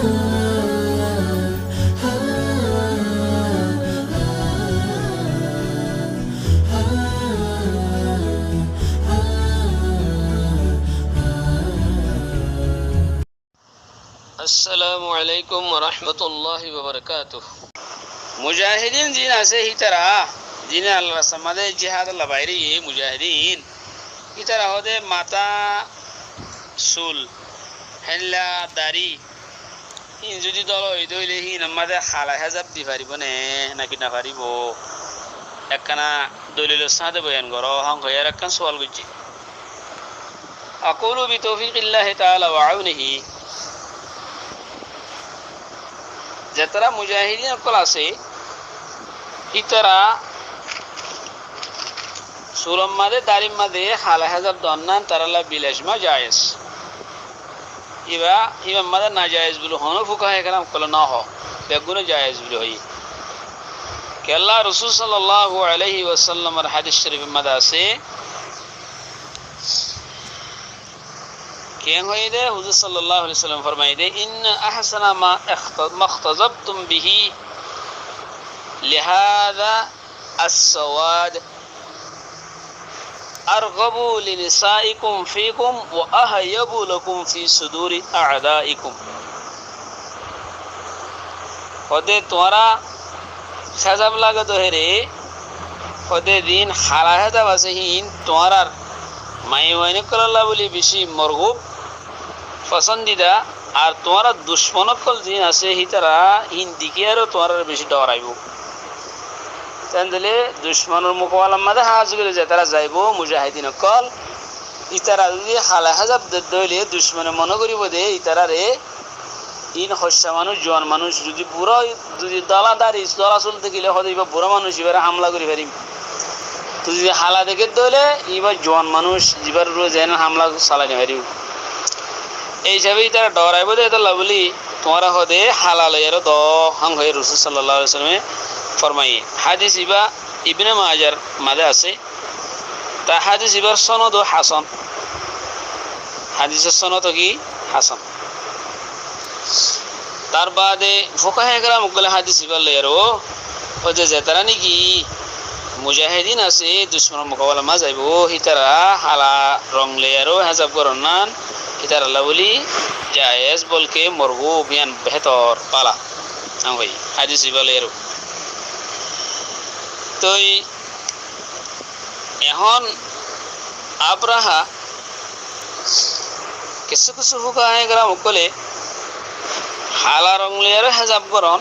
আসসালামু আলাইকুম ওয়া রাহমাতুল্লাহি ওয়া বারাকাতুহু। মুজাহিদিন জিন আছে হিতারা জিন আল্লাহ সমাদে জিহাদ আল্লাহ বাইরে মুজাহিদিন হিতারা হদে মাতা সুল হেল্লা দাড়ি ইন যদি দল হই দইলে হি আমাদের খালা হাজাব দি পারিব নে নাকি না পারিব একখানা দলিল সাথে বয়ান করো হাম খয়ার একখান সওয়াল করছি। আকুলু বিতৌফিকিল্লাহি তাআলা ওয়া আউনিহি, যেতারা মুজাহিদিন অকল আছে ইতারা সুলম মাদে দারিম মাদে হালা হাজাব দন্নান তারালা বিলাসমা জায়েজ ইবা মাদে না জায়েজ বলে হন ফুকাহে কালাম কল না হ বেগুনে জায়েজ বলে হই কে আল্লাহ রাসূল সাল্লাল্লাহু আলাইহি ওয়াসাল্লামের হাদিস শরীফ মাদে আছে কেন হই দে হুজুর সাল্লাল্লাহু আলাইহি ওয়াসাল্লাম ফরমাই দে ইন্না আহসানা মা ইখতাযাবতুম বিহি লিহাযা as-sawad arghabu linisaikum fikum wa ahyabu lakum fi suduri a'daikum। ওদে তোরা সাজাব লাগে তো হেরে ওদে দিন হালাহাদা বাসহীন তোরার মাইওয়ানি কল্লাহ বলি বেশি মরগুব পছন্দিদা আর তোমরা দুশ্মনকল জিন আছে হিতারা হিন্দিকে আরো তোমরা বেশি ডরাইব তাহলে দুশ্মনের মোকাবেলার মাঝে হাজ করে যায় তারা যাইব মুজাহিদিন কল ইতারা যদি হালা হাজাব দইলে দুশ্মনে মনে করিব দে ইতারা রে ইন হস্যা মানুষ জোয়ান মানুষ যদি বুড়ো যদি দলাদারি দলা চলতে গেলে হয়তো এবার বুড়ো মানুষ এবারে হামলা করে পারিম তো যদি হালা দেখে দইলে এবার জোয়ান মানুষ এবার যেন হামলা চালাইতে পারিব এই হিসাবে তারা ডরাইব দে তাল্লা বলি তোমরা হদে হালাল এর দ হাং হয়ে রাসূল সাল্লাল্লাহু আলাইহি ওয়াসাল্লামে ফরমাই হাদিস ইবা ইবনে মাজার মাদে আছে তা হাদিস ইবার সনদ হাসান হাদিসের সনদ কি হাসান তার বাদে ফুকাহে কেরাম বলে হাদিস ইবার লেরো ও যে তারা নাকি মুজাহিদিন আছে দুশমনের মোকাবেলা মা যাইব হিতারা হালা রং লেয়ারো হেজাব করন নান ইতার আল্লাহ বলি জায়েজ বলকে মরগুব ইয়ান বেহতর পালা ভাই হাদিস বলে এর তো এখন আবরাহা কিছু কিছু ফুকাহে কেরাম বলে হালা রং লেয়ারো হেজাব করন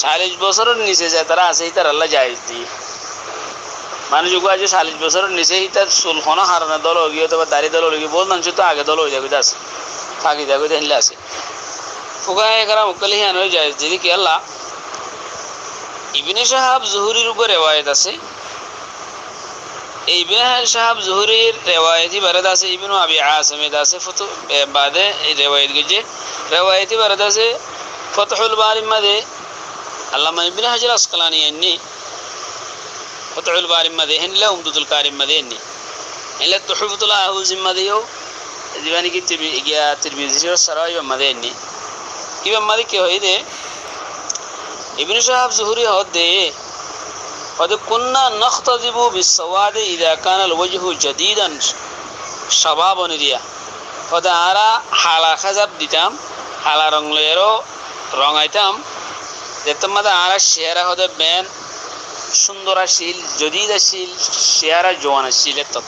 40 বছরের নিচে যায় তারা আছে ইতার আল্লাহ জায়েজ দি মানুষ আজ 40 বছরের নিচে তার সুলখনা হারানো দল গিয়ে অথবা দাড়ি দল গিয়ে বহুত মানুষ তো আগে দল হয়ে যাবে আছে থাকি যাবে হেনলে আছে ফুকাহে কেরাম মুকলি হিয়ান হয়ে যায় যদি কি আল্লাহ ইবনে শাহাব জুহরির উপর রিওয়ায়াত আছে এই ইবনে শাহাব জুহরির রিওয়ায়াতি বারাদ আছে ইবনে আবি আসিম আছে ফতু বাদে এই রিওয়ায়াত গজে রিওয়ায়াতি বারাদ আছে ফতহুল বারি মাদে আল্লামা ইবনে হাজার আসকালানি এন্নি ফতহুল বারি মাদে হেনলা উমদুল কারিম মাদে এন্নি হেনলা তুহফতুল আহুজিম মাদেও দিবানি কি গিয়া তিরমিজির সরাই মাদে এন্নি কিবা মাদে কি হয় দে ইবনে শাহাব জুহরি হদে কুন্না নখতাজিবু বিসওয়াদ ইযা কানা আল-ওজহু জাদীদান শাবাবান রিয়া হদে আরা হালা খাজাব দিতাম হালা রং লেরো রঙাইতাম যেতমাদা আরা শেরা হদে বেন সুন্দরাশীল জদীদাশীল শেরা জওয়ানাশীল তত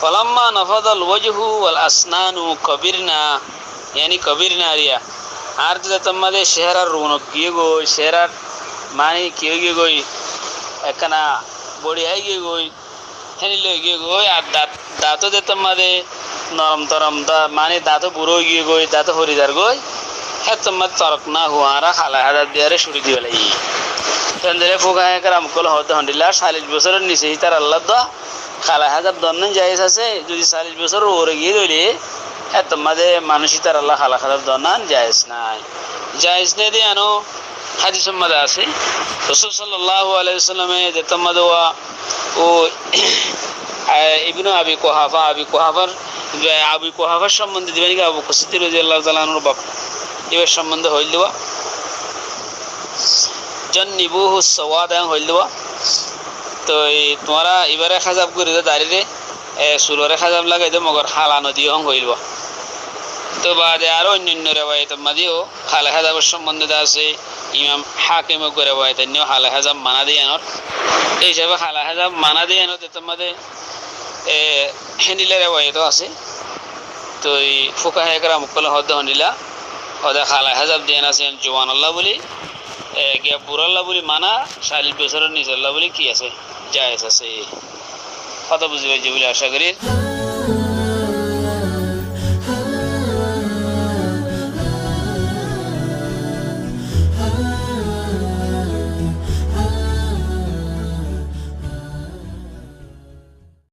ফলাম্মা নফাদাল ওয়াজহু ওয়াল আসনানু কবিরনা यानी কবিরনা রিয়া আর যেতমাদে শেরার রৌনক গিয়ে গই শেরার মানে কি গিয়ে গই একখানা বড়ি আই গিয়ে গই হেনি লই গিয়ে গই আর দাঁত যেতমাদে নরম তরম মানে দাঁত বুড়ো গিয়ে গই দাঁত হরিদার গই হ্যাঁ তোমার তরক না হুয়ারা খালা হাজার দিয়ে শুরু দিয়ে লাই তেন্দ্রে ফুকাহে কেরাম কল হতে হন্ডিল্লা 40 বছরের নিচে তার আল্লাহ দা খালা হাজার দন্ন জায়েজ আছে যদি 40 বছর ওরে গিয়ে রইলে হ্যাঁ তোমাদের মানুষই তার আল্লাহ খালা হাজার দন্নান জায়েজ নাই জায়েজ নেই দিয়ে আনো হাদিস মাদে আছে রাসূল সাল্লাল্লাহু আলাইহি ওয়াসাল্লামে যে তোমাদের ও ইবনে আবি কুহাফার আবু কুহাফার সম্বন্ধে দিবেন কি আবু কুসিদ্দিক রাদিয়াল্লাহু তাআলা আনহুর বাপ এবার সম্বন্ধে হইল দেওয়া জন্নিবুহু সাওয়াদ হইল দেওয়া তো এই তোমরা এবারে খাজাব করে দাঁড়িয়ে সুলরে খাজাব লাগাই দে মগর হালা নদী হং হইল তো বাদে আরো অন্যান্য রেওয়ায়ত মাদিও খালা খাজাবের সম্বন্ধে আছে ইমাম হাকিম করে রেওয়ায়ত নিও খালা খাজাব মানা দিয়ে আনর এই হিসাবে খালা খাজাব মানা দিয়ে আনত তোমাদের হেন্ডিলে রেওয়ায়ত আছে তো এই ফুকাহে একরাম মুকল হদ হন্ডিলা হদা খালা খাজাব দিয়ে আছেন জওয়ান আল্লাহ বলি গিয়া বুরাল্লাহ বলি মানা 40 বছরের নিচে আল্লাহ বলি কি আছে জায়েজ আছে কথা বুঝি পাইছি বলে আশা করি